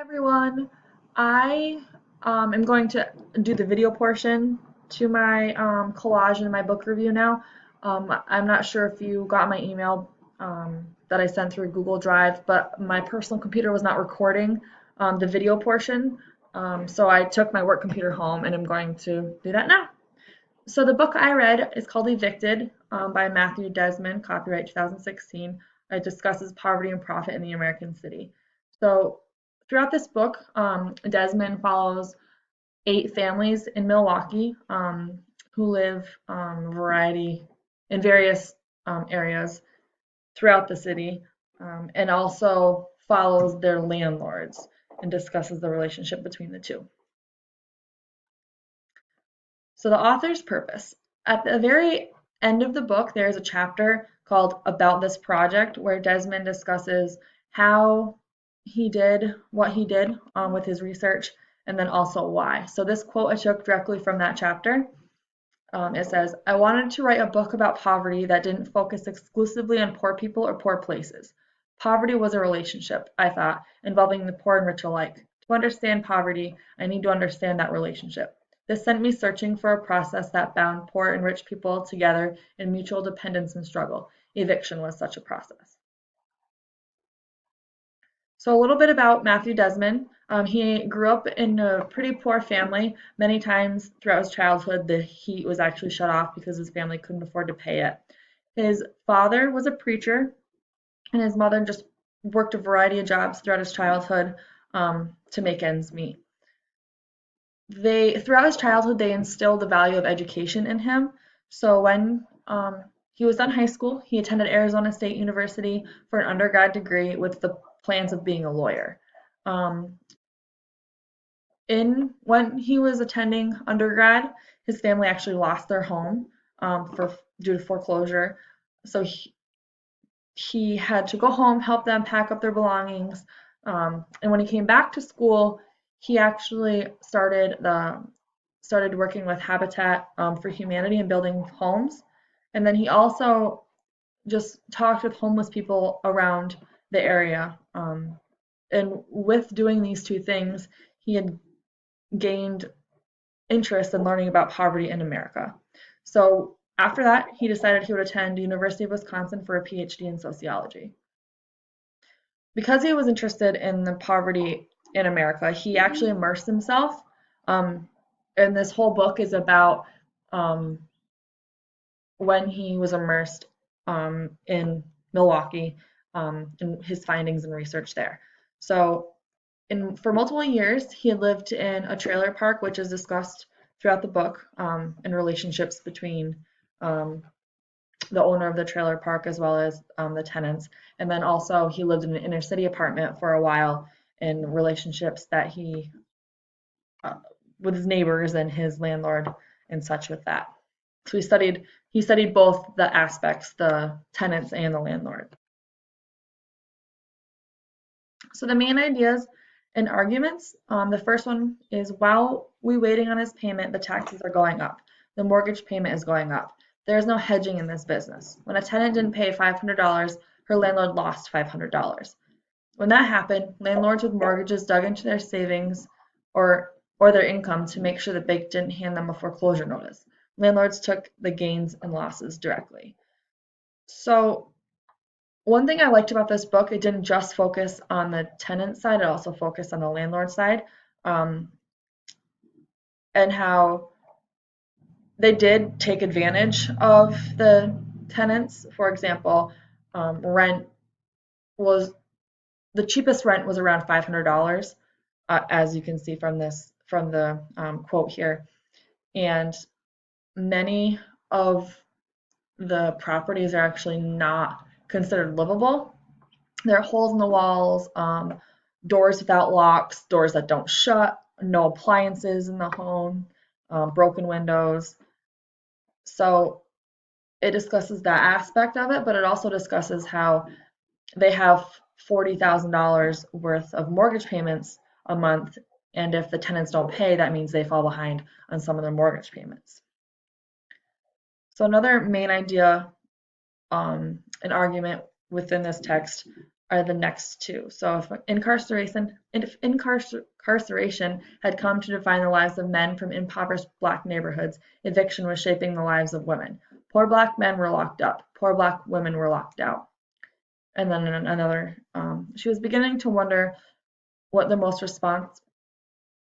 Everyone. I am going to do the video portion to my collage and my book review now. I'm not sure if you got my email that I sent through Google Drive, but my personal computer was not recording the video portion. So I took my work computer home and I'm going to do that now. So the book I read is called Evicted by Matthew Desmond, copyright 2016. It discusses poverty and profit in the American city. So throughout this book, Desmond follows 8 families in Milwaukee who live variety in various areas throughout the city, and also follows their landlords and discusses the relationship between the two. So the author's purpose. At the very end of the book, there is a chapter called About This Project where Desmond discusses how he did what he did with his research and then also why. So this quote I took directly from that chapter. It says, I wanted to write a book about poverty that didn't focus exclusively on poor people or poor places. Poverty was a relationship, I thought, involving the poor and rich alike. To understand poverty, I need to understand that relationship. This sent me searching for a process that bound poor and rich people together in mutual dependence and struggle. Eviction was such a process. So a little bit about Matthew Desmond. He grew up in a pretty poor family. Many times throughout his childhood, the heat was actually shut off because his family couldn't afford to pay it. His father was a preacher, and his mother just worked a variety of jobs throughout his childhood to make ends meet. Throughout his childhood, they instilled the value of education in him. So when he was done high school, he attended Arizona State University for an undergrad degree with the plans of being a lawyer. Um, when he was attending undergrad, his family actually lost their home due to foreclosure. So he had to go home, help them pack up their belongings. And when he came back to school, he actually started working with Habitat for Humanity and building homes. And then he also just talked with homeless people around the area. And with doing these two things, he had gained interest in learning about poverty in America. So after that, he decided he would attend University of Wisconsin for a PhD in sociology. Because he was interested in the poverty in America, he actually immersed himself. And this whole book is about when he was immersed in Milwaukee and his findings and research there. So for multiple years, he had lived in a trailer park, which is discussed throughout the book, and relationships between the owner of the trailer park as well as the tenants. And then also he lived in an inner city apartment for a while in relationships that he with his neighbors and his landlord and such with that. So he studied both the aspects, the tenants and the landlord. So the main ideas and arguments, the first one is while we waiting on his payment, the taxes are going up. The mortgage payment is going up. There is no hedging in this business. When a tenant didn't pay $500, her landlord lost $500. When that happened, landlords with mortgages dug into their savings or their income to make sure the bank didn't hand them a foreclosure notice. Landlords took the gains and losses directly. So one thing I liked about this book, it didn't just focus on the tenant side, it also focused on the landlord side, and how they did take advantage of the tenants. For example, rent was the cheapest rent was around $500, as you can see from the quote here, and many of the properties are actually not considered livable. There are holes in the walls, doors without locks, doors that don't shut, no appliances in the home, broken windows. So it discusses that aspect of it, but it also discusses how they have $40,000 worth of mortgage payments a month, and if the tenants don't pay, that means they fall behind on some of their mortgage payments. So another main idea, an argument within this text are the next two. So if incarceration had come to define the lives of men from impoverished black neighborhoods, eviction was shaping the lives of women. Poor black men were locked up. Poor black women were locked out. And then another, she was beginning to wonder what the most response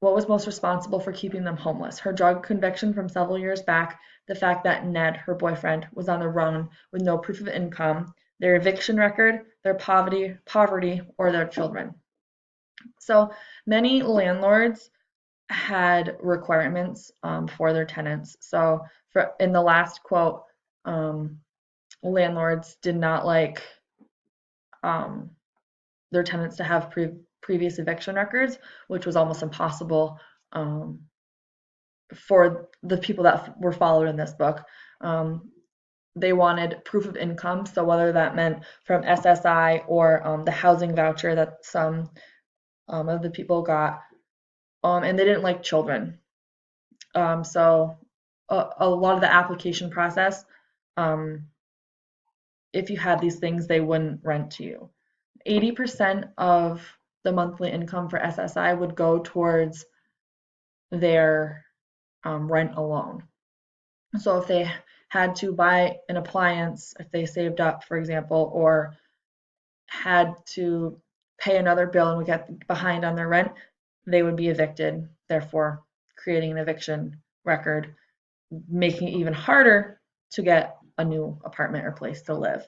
what was most responsible for keeping them homeless. Her drug conviction from several years back, the fact that Ned, her boyfriend, was on the run with no proof of income, their eviction record, their poverty, or their children. So many landlords had requirements for their tenants. So in the last quote, landlords did not like um, their tenants to have previous eviction records, which was almost impossible um, for the people that were followed in this book. They wanted proof of income, so whether that meant from SSI or the housing voucher that some of the people got, and they didn't like children. So a lot of the application process, um, if you had these things, they wouldn't rent to you. 80% of the monthly income for SSI would go towards their rent alone. So if they had to buy an appliance, if they saved up, for example, or had to pay another bill and would get behind on their rent, they would be evicted, therefore creating an eviction record, making it even harder to get a new apartment or place to live.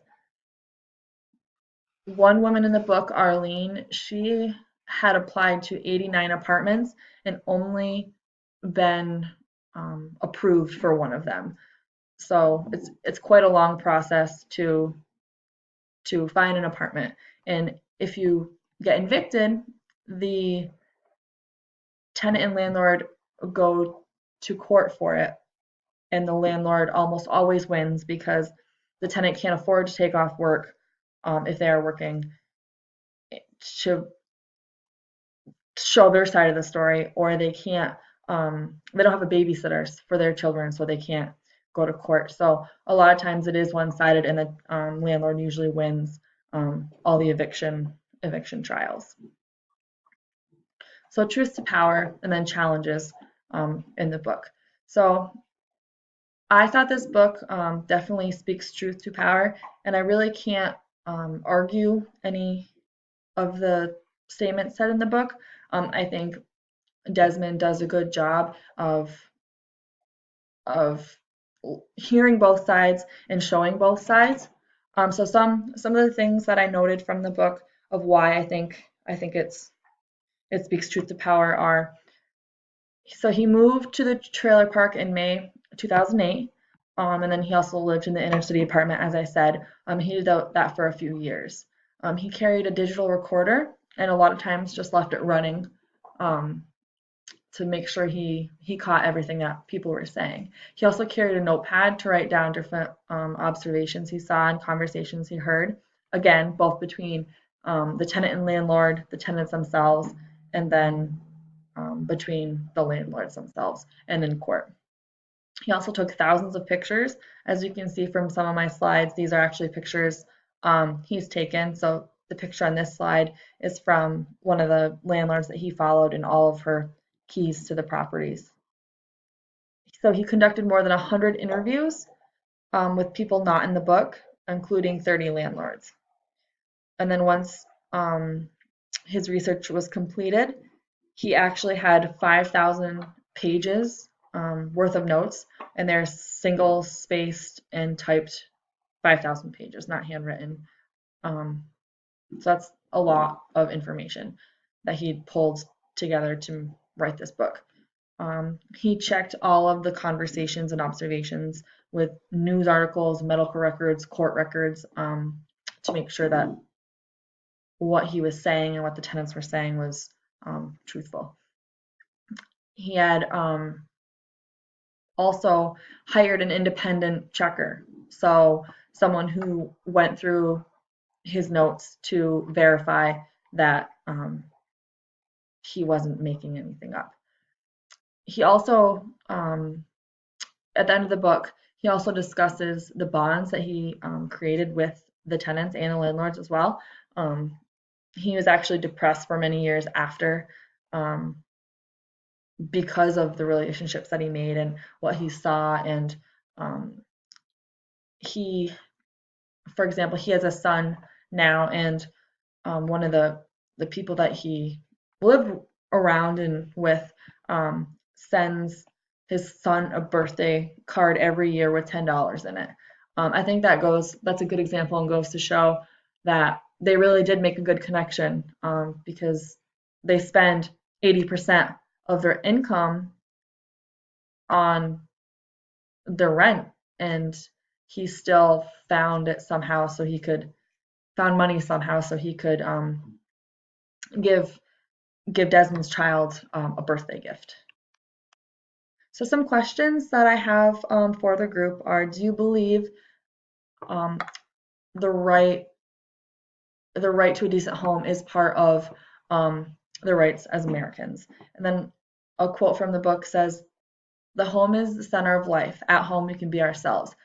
One woman in the book, Arlene, she had applied to 89 apartments and only been approved for one of them. So it's quite a long process to find an apartment. And if you get evicted, the tenant and landlord go to court for it, and the landlord almost always wins because the tenant can't afford to take off work if they are working to show their side of the story, or they can't. They don't have a babysitters for their children, so they can't go to court. So a lot of times it is one-sided, and the landlord usually wins all the eviction trials. So truth to power, and then challenges in the book. So I thought this book definitely speaks truth to power, and I really can't argue any of the statements said in the book. I think Desmond does a good job of hearing both sides and showing both sides. So some of the things that I noted from the book of why I think it speaks truth to power are, so he moved to the trailer park in May 2008, and then he also lived in the inner city apartment, as I said. He did that for a few years. He carried a digital recorder and a lot of times just left it running um, to make sure he caught everything that people were saying. He also carried a notepad to write down different observations he saw and conversations he heard. Again, both between the tenant and landlord, the tenants themselves, and then between the landlords themselves and in court. He also took thousands of pictures. As you can see from some of my slides, these are actually pictures he's taken. So the picture on this slide is from one of the landlords that he followed and all of her keys to the properties. So he conducted more than 100 interviews with people not in the book, including 30 landlords. And then once his research was completed, he actually had 5,000 pages worth of notes, and they're single spaced and typed 5,000 pages, not handwritten. So that's a lot of information that he pulled together to write this book. He checked all of the conversations and observations with news articles, medical records, court records, to make sure that what he was saying and what the tenants were saying was truthful. He had also hired an independent checker, so someone who went through his notes to verify that he wasn't making anything up. He also, at the end of the book, he also discusses the bonds that he created with the tenants and the landlords as well. he was actually depressed for many years after, um, because of the relationships that he made and what he saw. And um, he, for example, he has a son now, and one of the people that he lived around and with sends his son a birthday card every year with $10 in it. I think that's a good example and goes to show that they really did make a good connection, because they spend 80% of their income on their rent, and he still found it somehow so he could found money somehow so he could give give Desmond's child a birthday gift. So some questions that I have for the group are: do you believe um, the right the right to a decent home is part of the rights as Americans? And then a quote from the book says, "The home is the center of life. At home, we can be ourselves.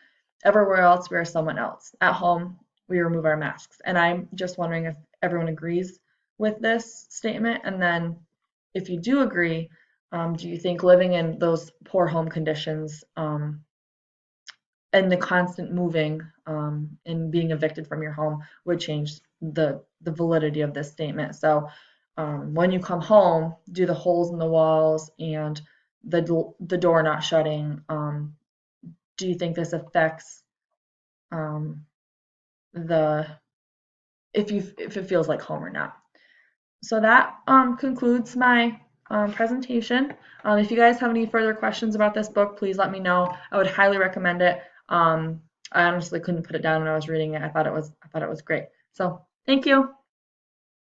Everywhere else, we are someone else. At home, we remove our masks." And I'm just wondering if everyone agrees with this statement. And then, if you do agree, do you think living in those poor home conditions, and the constant moving, and being evicted from your home would change the validity of this statement? So, when you come home, do the holes in the walls and the door not shutting, do you think this affects um, the if it feels like home or not? So that concludes my presentation. If you guys have any further questions about this book, please let me know. I would highly recommend it. I honestly couldn't put it down when I was reading it. I thought it was great. So thank you.